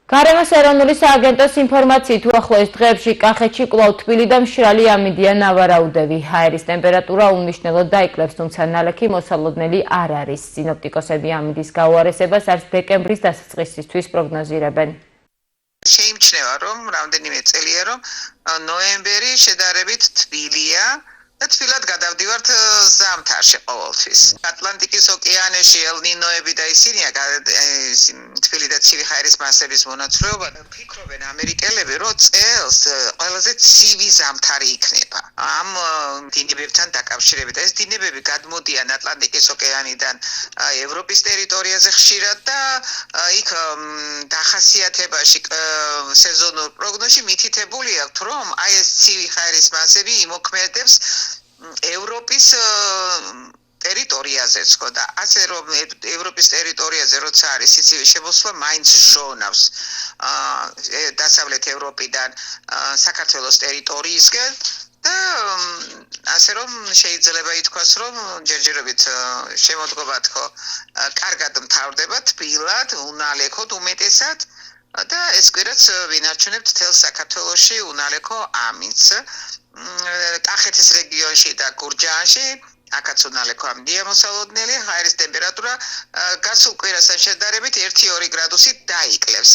გარემოს ეროვნული სააგენტოს ინფორმაციით უახლოეს დღეებში კახეთში კვლავ თბილი და მშრალი ამიდია ნავარაუდები. აერის ტემპერატურა უმნიშვნელოდ დაიკლებს, თუმცა ნალექი მოსალოდნელი არ არის. სინოპტიკოსები ამიდის გაუარესებას არც დეკემბრის დასაწყისისთვის პროგნოზირებენ. შეიმჩნევა, რომ რამდენიმე წელია, რომ ნოემბერი შედარებით თბილია. თბილად გადავდივართ ზამთარში ყოველთვის. ატლანტიკის ოკეანეში ელ-ნინოები და ისინია თბილი და ცივი ჰაერის მასების მონაცვლეობა და ფიქრობენ ამერიკელები, რომ წელს ყველაზე ცივი ზამთარი იქნება. ამ დინებებთან დაკავშირებით ეს დინებები გადმოდიან ატლანტიკის ოკეანიდან ევროპის ტერიტორიაზე ხშირად და იქ დახასიათებაში სეზონურ პროგნოზში მითითებული აქვს, რომ აი ეს ცივი ჰაერის მასები იმოქმედებს ევროპის ტერიტორიაზეც ხო და ასე რომ ევროპის ტერიტორიაზე როცა არის სიცივე შემოსვლა მაინც შონავს დასავლეთ ევროპიდან საქართველოს ტერიტორიისკენ და ასე რომ შეიძლება ითქვას რომ ჯერჯერობით შემოდგომა თქო კარგად მთავრდება თბილად უნალექოდ უმეტესად და ეს კვირაც ვინარჩუნებთ თელ საქართველოში უნალექო ამინდს კახეთის რეგიონში და გურჯაანში აქაც უნალექო ამიდია მოსალოდნელი ჰაერის ტემპერატურა გასულ კვირასთან შედარებით 1-2 გრადუსით დაიკლებს.